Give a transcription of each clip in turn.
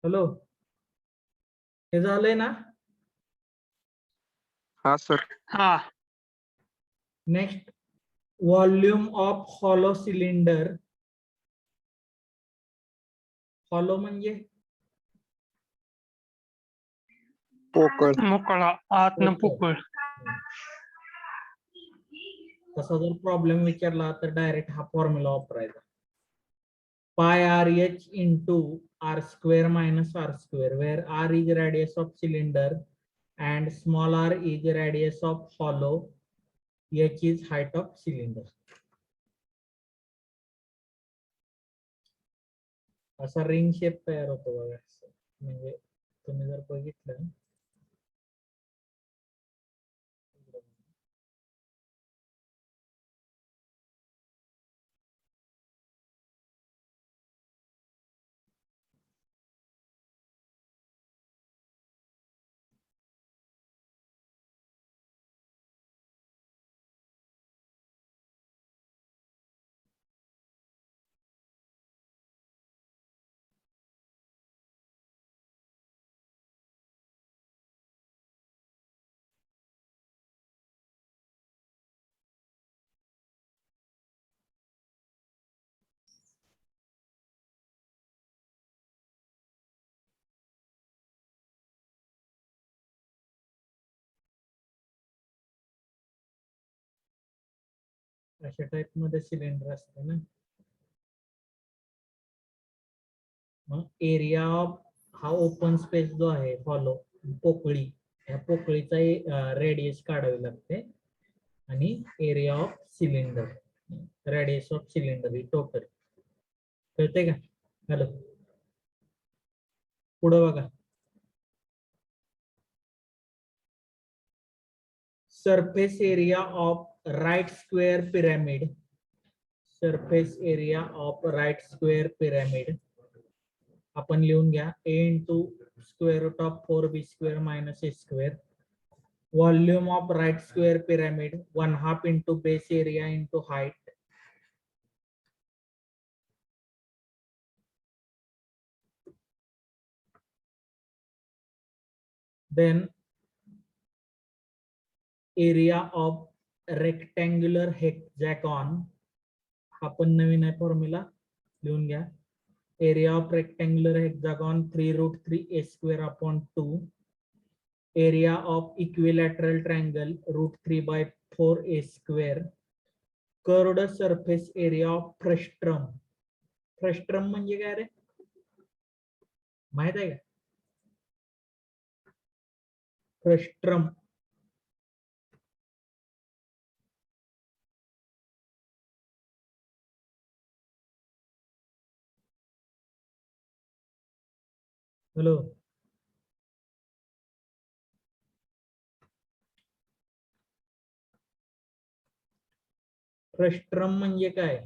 Hello, हे झालंय ना? हा सर. हा. Next, volume of hollow cylinder. Hollow म्हणजे पोकळ. मोकळा आतनं पोकळ. तसा जर प्रॉब्लेम विचारला तर डायरेक्ट हा फॉर्म्युला वापरायचा. Pi R H into R square minus R square, where R is radius of cylinder and small r is radius of hollow, h is height of cylinder. असा रिंग शेप तयार होतो बघा. म्हणजे तुम्ही जर बघितलं अशा टाइप मध्ये सिलेंडर असते ना. मग एरिया ऑफ हा ओपन स्पेस जो आहे हॉलो पोकळी, या पोकळीचा रेडियस काढावी लागते आणि area of cylinder, radius of cylinder ही टोटल कळते का? हॅलो, पुढे बघा. Surface area of right square pyramid. Surface area of right square pyramid आपण लिहून घ्या, a into square root of 4b square minus a square. Volume of right square pyramid 1/2 into base area into height. Then area of rectangular hexagon, हा पण नवीन आहे formula, लिहून घ्या. Area of rectangular hexagon 3√3a square upon 2. Area of equilateral triangle √3/4a square. Curved surface area of frustum. Frustum म्हणजे काय रे, माहित आहे का? फ्रस्ट्रम हॅलो, फ्रस्ट्रम म्हणजे काय?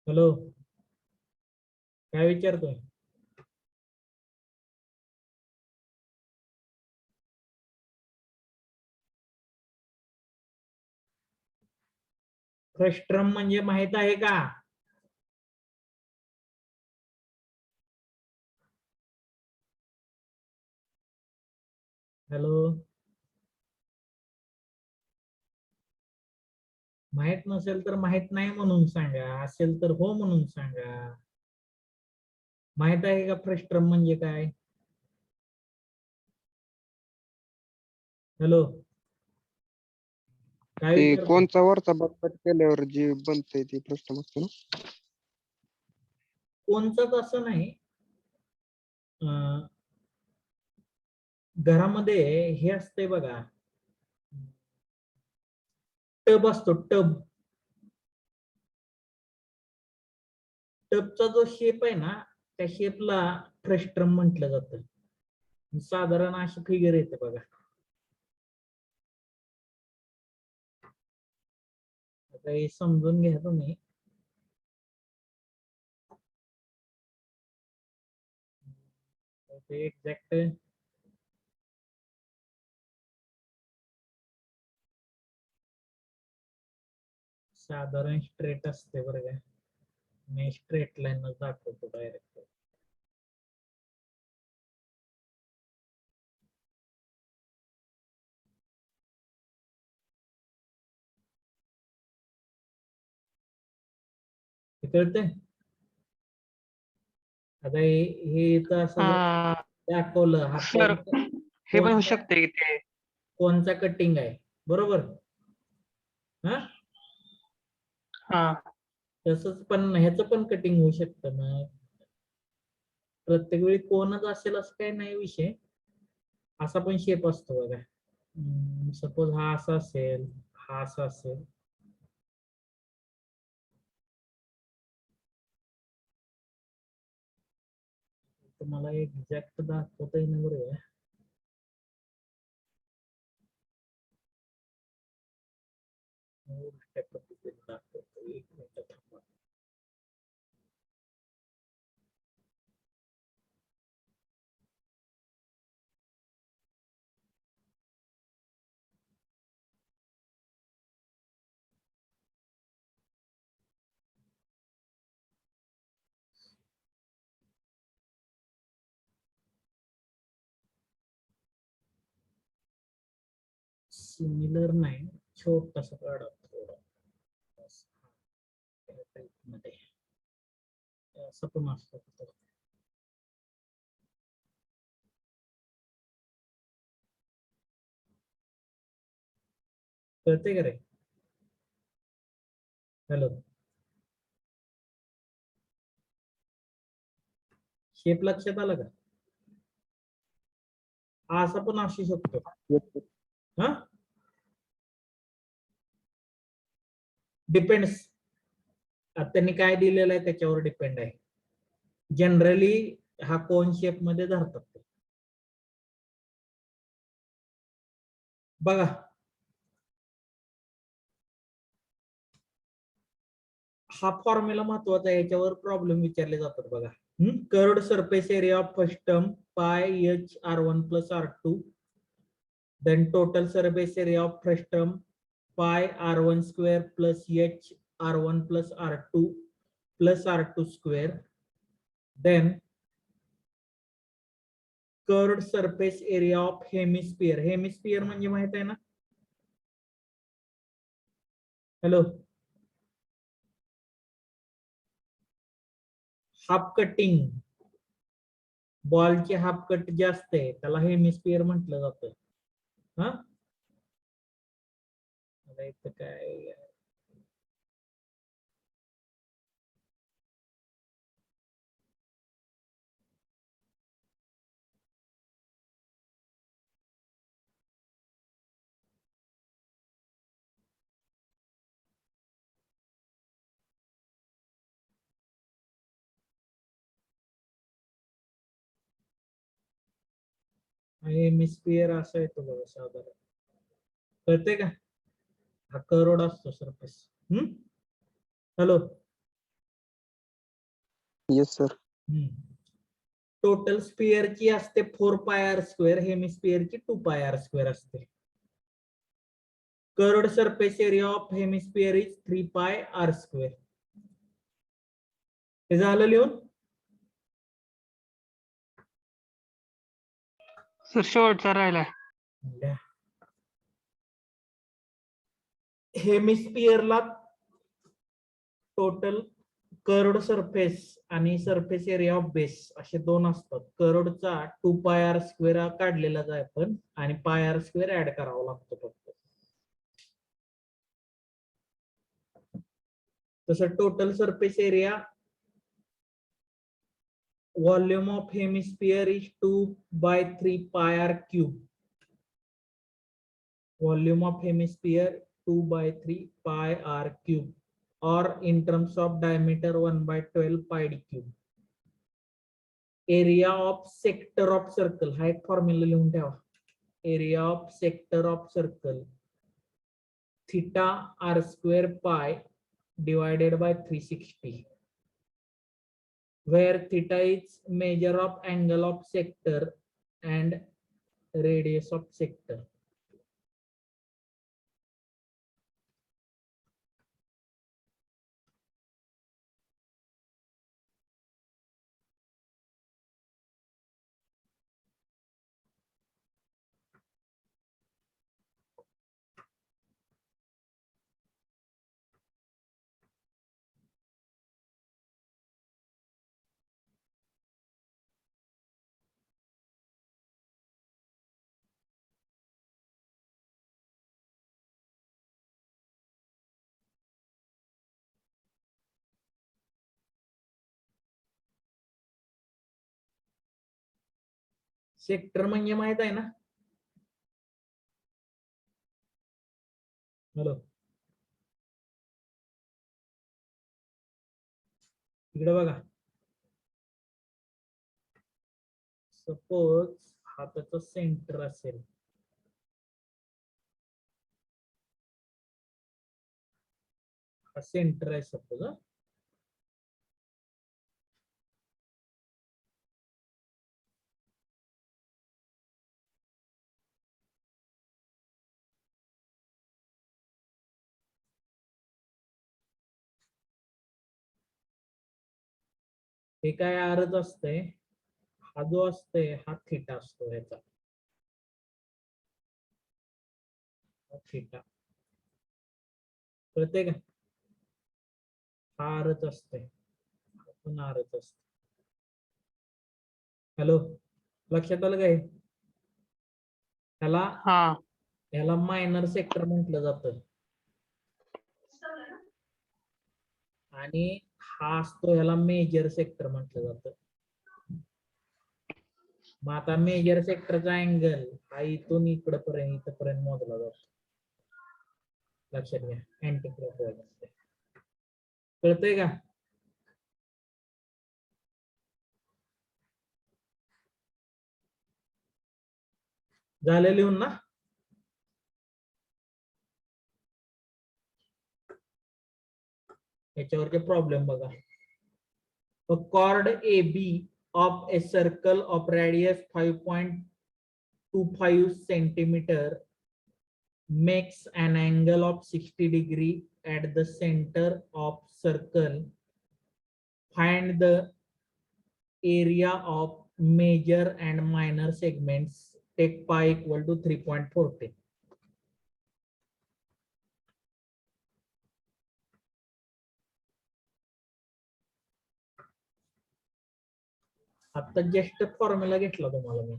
हॅलो, काय विचारतोय? फ्रस्ट्रम म्हणजे माहित आहे का? हॅलो, माहित नसेल तर माहित नाही म्हणून सांगा, असेल तर हो म्हणून सांगा. माहित आहे का फ्रस्ट्रम म्हणजे काय? हॅलो, काय ते विचारतोय? कोणचा वरचा भाग कट केल्यावर जे बनतंय ते प्रश्न असतो ना. कोणचाच असं नाही. अं, घरामध्ये हे असते बघा, टब असतो टब. टबचा जो शेप आहे ना त्या शेपला फ्रस्ट्रम म्हटलं जातं. साधारण अशी फिगर येते बघा. आता हे समजून घ्या तुम्ही. एक्झॅक्ट साधारण स्ट्रेट असते बरं का. मी स्ट्रेट लाईन दाखवतो डायरेक्ट. कळते. आता हे इथं असं अं, दाखवलं हा सर हे पण होऊ कोणचा शकते की ते कोणचा कटिंग आहे बरोबर. हा हा तसंच पण ह्याचं पण कटिंग होऊ शकतं ना. प्रत्येक वेळी कोणच असेल असं काही नाही विषय. असा पण शेप असतो बघा. सपोज हा असा असेल, हा असा असेल. तुम्हाला एक्झॅक्ट दाखवता येईल बरोबर. उलट्या पद्धतीने दाखवतो. एक मिनिट थांबा. सिमिलर नाही, छोटासा काढा थोडा मध्ये. असं पण असतं. कळते का रे. हॅलो. शेप लक्षात आला का. हा असा पण असू शकतो. Yes, sir. हा डिपेंड्स. त्यांनी काय दिलेलं आहे त्याच्यावर डिपेंड आहे. जनरली हा कोन शेप मध्ये धरतात ते. बघा हा फॉर्म्युला महत्वाचा आहे. याच्यावर प्रॉब्लेम विचारले जातात बघा. Curved surface area of first term pi H r1 plus r2. Then total surface area of first term pi r1 square plus H r1 plus r2 plus r2 square. Then curved surface area of hemisphere. Hemisphere म्हणजे माहित आहे ना. Hello. Half cutting बॉलची half cut जास्त आहे त्याला hemisphere म्हटलं जातं. हा इथं काय हेमिस्फियर असं येतो बघा साधारण. कळते का. हा करोड असतो surface. Hello. Yes, sir. Total स्पिअरची असते 4 पाय आर स्क्वेअर. हेमिस्फियरची 2 पाय आर स्क्वेअर असते. Curved surface area of hemisphere is 3 pi R square. हे झालं लिहून. सर शेवटचा राहिलाय. हेमिस्फियरला टोटल कर्व्ड सरफेस आणि सरफेस एरिया ऑफ बेस असे दोन असतात. कर्व्डचा 2 पाय आर स्क्वेअर काढलेलाच आहे पण आणि पाय आर स्क्वेअर ऍड करावा लागतो फक्त. तसं total surface area volume of hemisphere is 2/3 pi R cube. Volume of hemisphere 2/3 pi R cube. or in terms of diameter 1/12 pi d cube. Area of sector of circle हा एक formula लिहून ठेवा. Area of sector of circle theta r square pi divided by 360, where theta is measure of angle of sector and radius of sector. Sector म्हणजे माहित आहे ना? Hello, इकडे बघा. सपोज हा त्याचा सेंटर असेल, हा सेंटर आहे सपोज. हे काय आरच असतंय, हा जो असतोय हा थिटा असतो ह्याचा, थिटा कळते का? हा आरच असतोय, पण आरच असतो. हॅलो, लक्षात आलं काय? ह्याला हा ह्याला मायनर सेक्टर म्हटलं जातं आणि हा असतो ह्याला मेजर सेक्टर म्हटलं जातं. मग आता मेजर सेक्टरचा अँगल हा इथून इथपर्यंत मोजला जातो. लक्षात घ्या, अँटी क्लॉकवाईज असते. कळतंय का? झालं लिहून ना? याच्यावरचे प्रॉब्लेम बघा. A chord AB of a circle of radius 5.25 centimeter makes an angle of 60 degree at the center of circle. Find the area of major and minor segments. Take pi equal to 3.40. आता just formula घेतला तुम्हाला मी.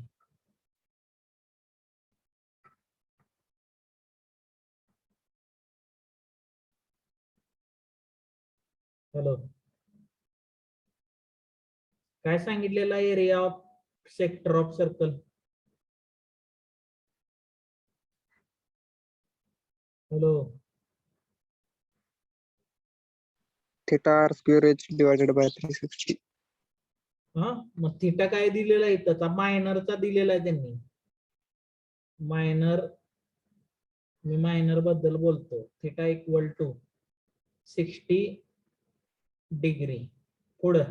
Hello, काय सांगितलेला area of sector of circle? Hello, theta r square h divided by 360. हा मग theta काय दिलेला आहे? त्याचा मायनरचा दिलेला आहे त्यांनी. मायनर, मी मायनर बद्दल बोलतो. Theta equal to 60 degree. पुढं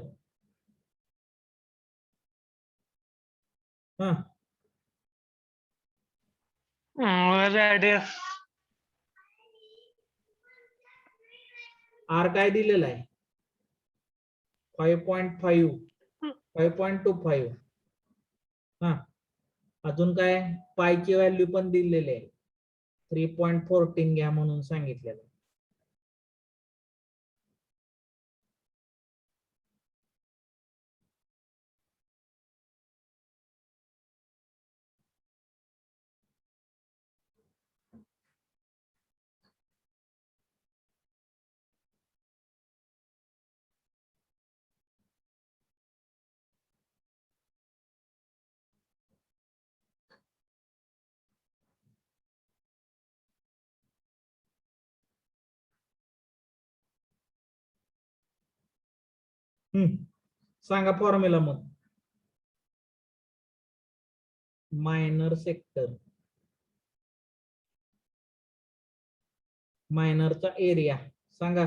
हा रेडियस आर काय दिलेला आहे? 5.5, 5.25. हा, अजून काय? पायची व्हॅल्यू पण दिलेली आहे, 3.14 घ्या म्हणून सांगितलेलं. सांगा फॉर्म्युला मग. मायनर सेक्टर, मायनरचा एरिया सांगा.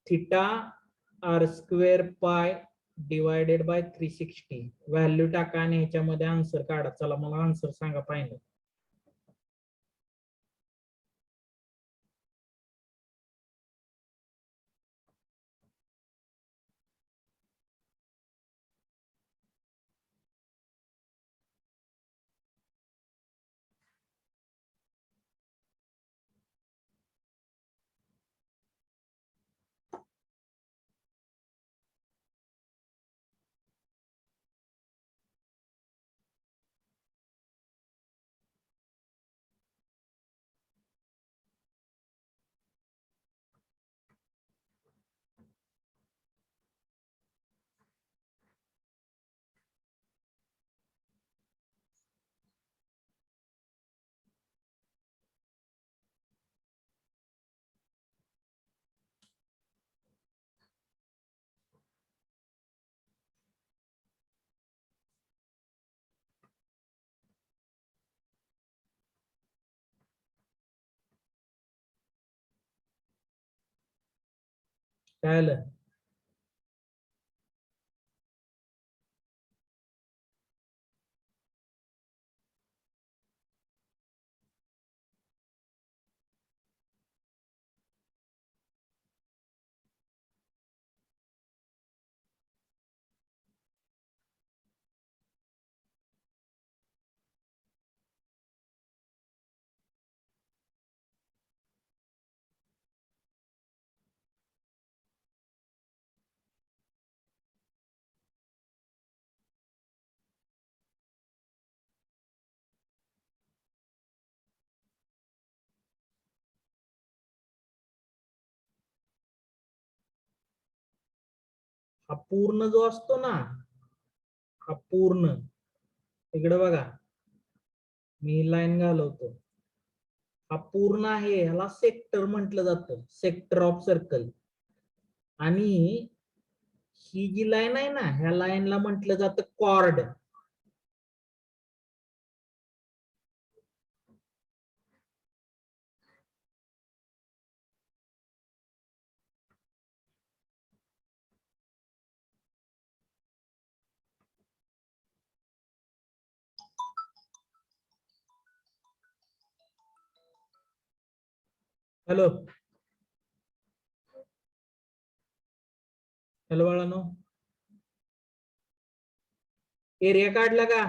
थिटा आर स्क्वेअर पाय डिवायडेड बाय 360. व्हॅल्यू टाका आणि ह्याच्यामध्ये आन्सर काढा. चला मला आन्सर सांगा फायनल. काय आलं? हा पूर्ण जो असतो ना, हा पूर्ण, इकडे बघा मी लाईन घालवतो. हा पूर्ण आहे, ह्याला सेक्टर म्हटलं जातं, सेक्टर ऑफ सर्कल. आणि ही जी लाईन आहे ना, ह्या लाईनला म्हटलं जातं कॉर्ड. हॅलो हॅलो बाळानो, एरिया काढला का?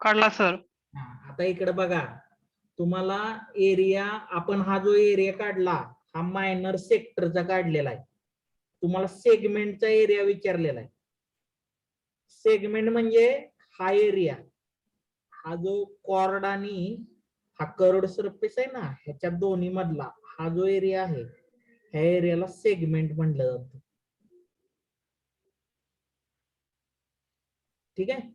काढला सर. आता इकडे बघा, तुम्हाला एरिया, आपण हा जो एरिया काढला हा मायनर सेक्टरचा काढलेला आहे. तुम्हाला सेगमेंटचा एरिया विचारलेला आहे. सेगमेंट म्हणजे हा एरिया, हा जो कॉर्ड आणि हा कर्व्ड सरफेस आहे ना, ह्याच्या दोन्ही मधला हा जो एरिया आहे, ह्या एरियाला सेगमेंट म्हटलं जातं. ठीक आहे.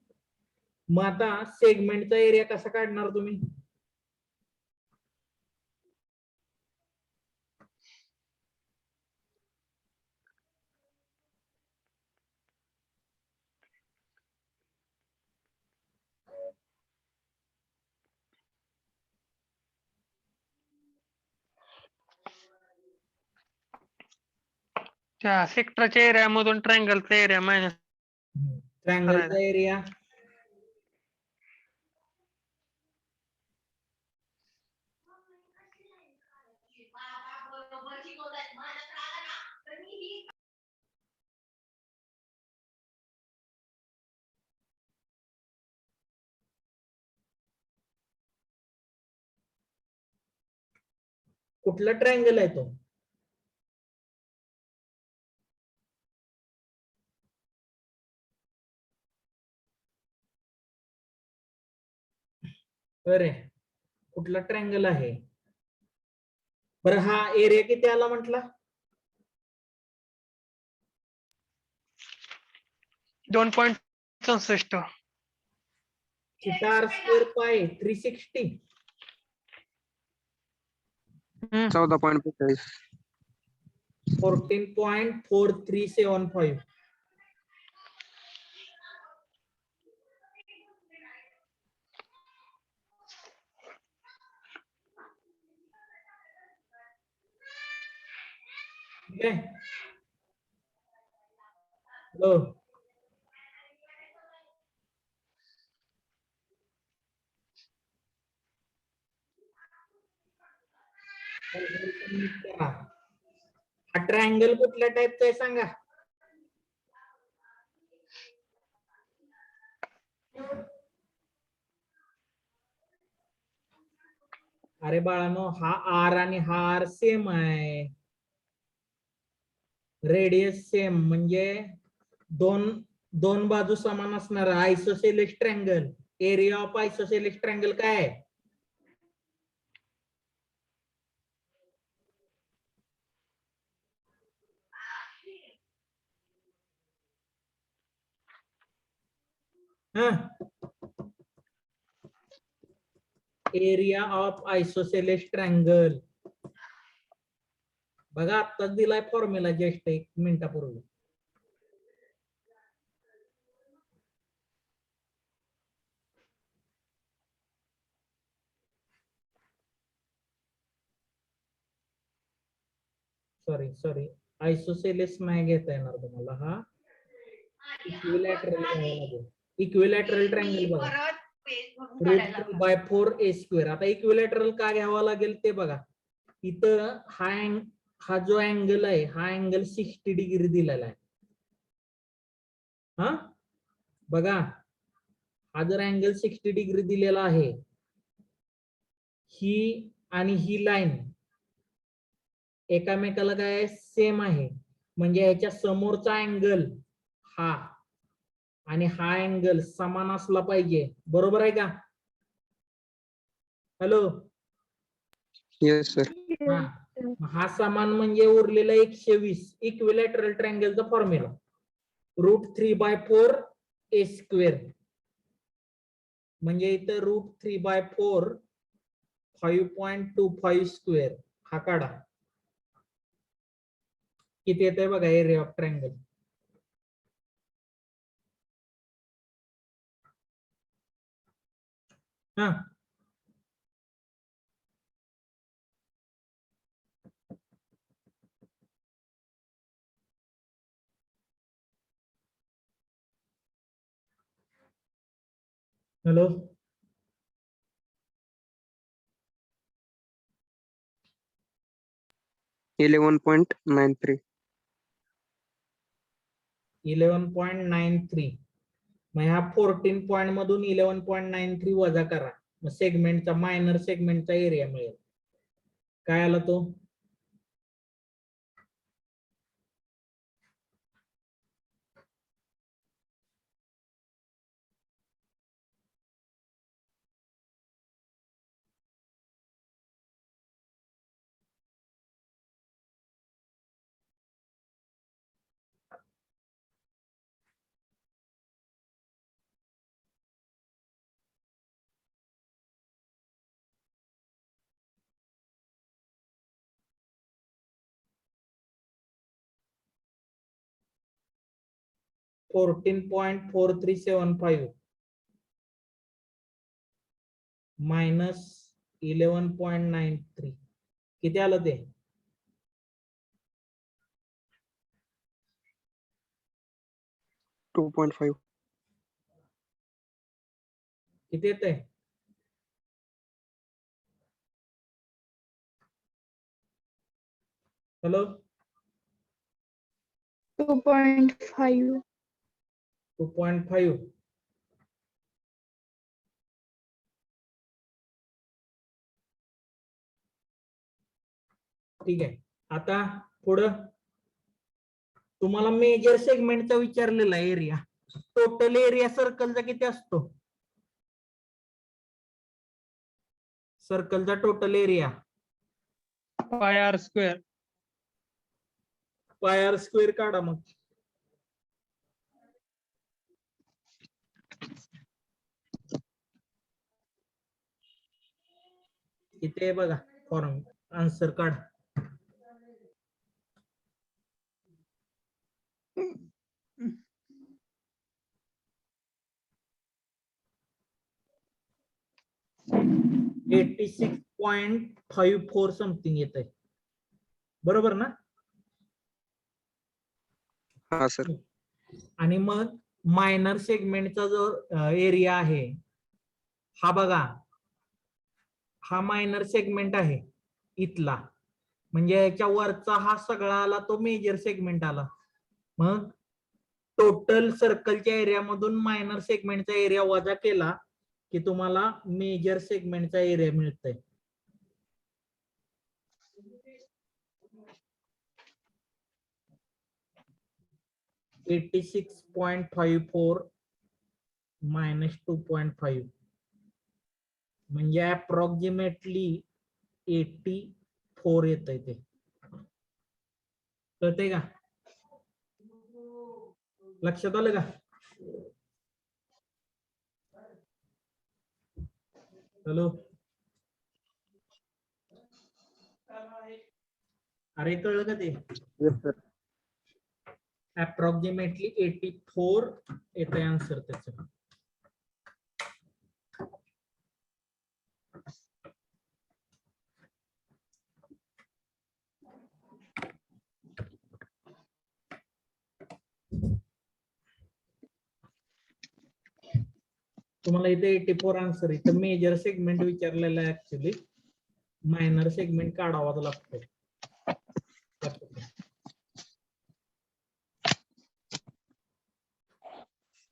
मग आता सेगमेंटचा एरिया कसा काढणार तुम्ही? त्या सेक्टरच्या एरिया मधून ट्रायंगलचा एरिया मायनस ट्रायंगलचा एरिया कुठला ट्रायंगल आहे तो? अरे कुठला ट्रायंगल आहे? बरं हा एरिया किती आला म्हटला? 2.64. थिटा आर स्क्वेअर पाय 360. हम्म. 14.45. 14.4375. ठीक आहे. हॅलो. हा ट्रायंगल कुठल्या टाईपचा आहे सांगा. अरे बाळानो, हा आर आणि हा आर सेम आहे. रेडियस सेम म्हणजे दोन दोन बाजू समान असणार. Isosceles triangle. Area of isosceles triangle काय आहे? Area of isosceles triangle. बघा आत्ताच दिलाय फॉर्म्युला जस्ट 1 मिनिटापूर्वी. सॉरी आयसोसेलेस नाही घेता येणार तुम्हाला. हा इक्विलॅटरल घ्यावा लागेल. इक्विलॅटरल ट्रायंगल बघा. √3/4 a². आता इक्विलॅटरल का घ्यावा लागेल ते बघा. इथं हा जो अँगल आहे, हा अँगल 60 डिग्री दिलेला आहे. हा बघा, हा जर अँगल 60 डिग्री दिलेला आहे, ही आणि ही लाईन एकामेकाला काय सेम आहे. म्हणजे ह्याच्या समोरचा अँगल हा आणि हा अँगल समान असला पाहिजे. बरोबर आहे का? हॅलो. Yes sir. हा समान म्हणजे उरलेला 120. इक्विलॅटरल ट्रायंगलचा फॉर्म्युला √3/4 a². म्हणजे इथं √3/4 5.25². हा काढा. किती येतंय बघा एरिया ऑफ ट्रायंगल. हा हॅलो. 11.93. 11.93. मग ह्या 14 पॉईंट मधून 11.93 वजा करा. मग सेगमेंटचा मायनर सेगमेंटचा एरिया मिळेल. काय आला तो? $14.4375 मायनस 11.93 किती आलं ते? $2.5. किती येतंय? हॅलो. 2.5. 2.5. ठीक आहे. आता पुढं तुम्हाला मेजर सेगमेंटचा विचारलेला एरिया. टोटल एरिया सर्कलचा किती असतो? सर्कलचा टोटल एरिया πr². πr² काढा मग. इथे बघा फॉर्म आन्सर काढ. $86.54 समथिंग येत आहे. बरोबर ना? हा सर. आणि मग मायनर सेगमेंटचा जो एरिया आहे हा बघा, हा मायनर सेगमेंट आहे इथला, म्हणजे याच्या वरचा हा सगळा आला तो मेजर सेगमेंट आला. मग टोटल सर्कलच्या एरियामधून मायनर सेगमेंटचा एरिया वजा केला की तुम्हाला मेजर सेगमेंटचा एरिया मिळतंय. $86.54 मायनस 2.5 म्हणजे अप्रॉक्सिमेटली 84 येत आहे ते. कळतंय का? लक्षात आलं का? हॅलो, अरे कळलं का ते? Yes sir. अप्रॉक्सिमेटली 84 येत आहे आन्सर त्याचं. तुम्हाला इथे 84 आन्सर, इथं मेजर सेगमेंट विचारलेला आहे ऍक्च्युली, मायनर सेगमेंट काढावाच लागतो.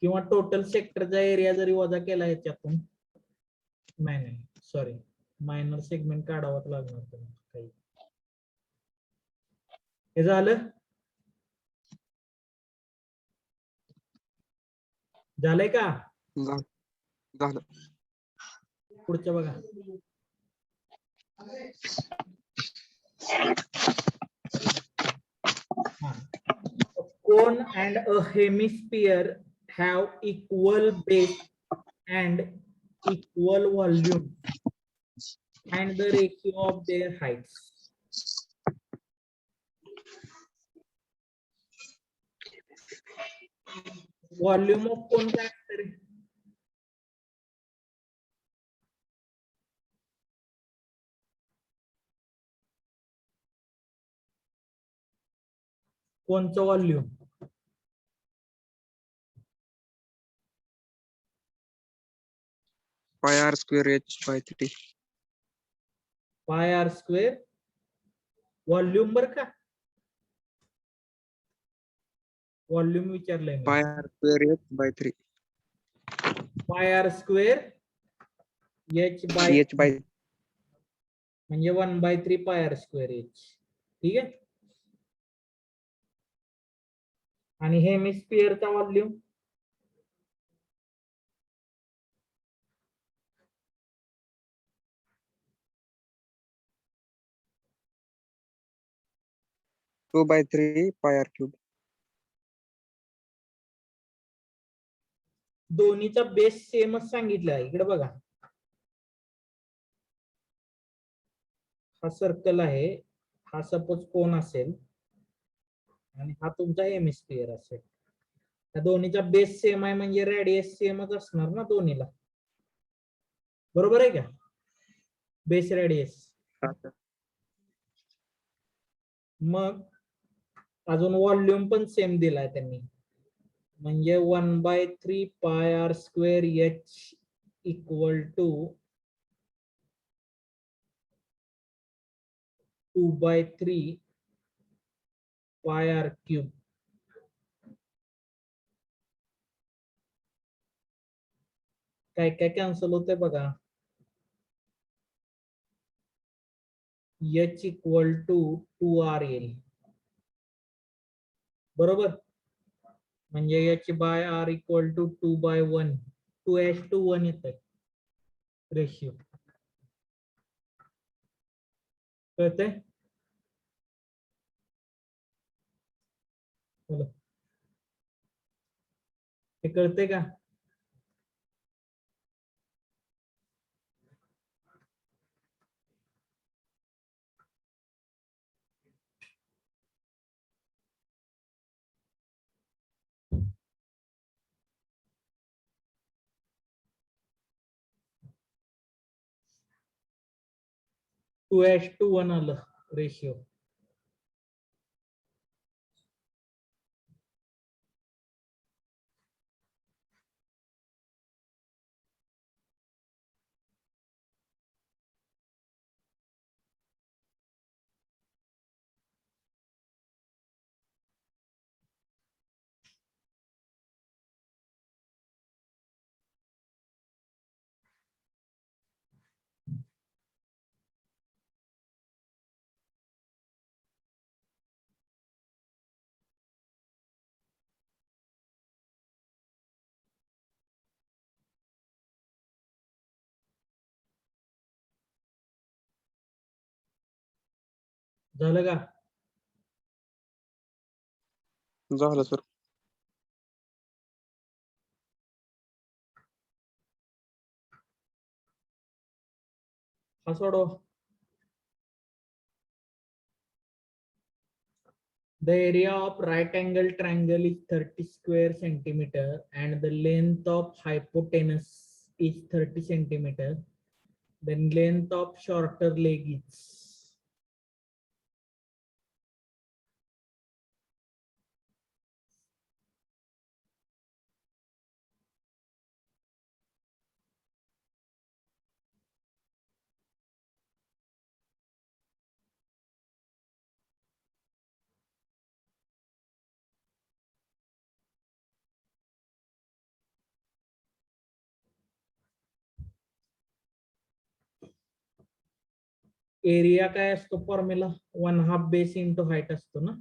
किंवा टोटल सेक्टरचा एरिया जरी वजा केला याच्यातून, नाही सॉरी, मायनर सेगमेंट काढावाच लागणार काही. हे झालं? झालंय का? झालं. पुढचं बघा. Cone and a hemisphere have equal base and equal volume and the ratio of their heights. Volume of cone काय असतं रे? कोणचं व्हॉल्यूम? पाय आर स्क्वेअर h/3. पाय आर स्क्वेअर व्हॉल्यूम बर का? व्हॉल्यूम विचारलंय मी. Pi R square h/3. पाय आर स्क्वेअर h/3 म्हणजे 1/3 पाय आर स्क्वेअर h. ठीक आहे. आणि हेमिस्फिअरचा volume to bye 3 pi R cube. दोन्हीचा बेस सेमच सांगितला आहे. इकडे बघा, हा सर्कल आहे, हा सपोज कोन असेल आणि हा तुमचा हेमिस्फिअर असेल. त्या दोन्हीचा बेस सेम आहे म्हणजे रेडियस सेमच असणार ना दोन्हीला. बरोबर आहे का? Base radius. मग अजून व्हॉल्यूम पण सेम दिलाय त्यांनी, म्हणजे 1/3 pi R square h equal to 2/3 pi R cube. काय काय कॅन्सल होतंय बघा. h इक्वल टू 2r येईल. बरोबर, म्हणजे h by r equal to 2/1, 2:1 येत आहे रेशिओ. कळतंय? हे कळतंय का? 2:1 आलं रेशिओ. झालं का? झालं सर. हा सोडव. The area of right angle triangle is 30 square centimeter and the length of hypotenuse is 30 centimeter. Then length of shorter leg is. Area काय असतो फॉर्म्युला 1/2 बेस इंटू हाईट असतो ना.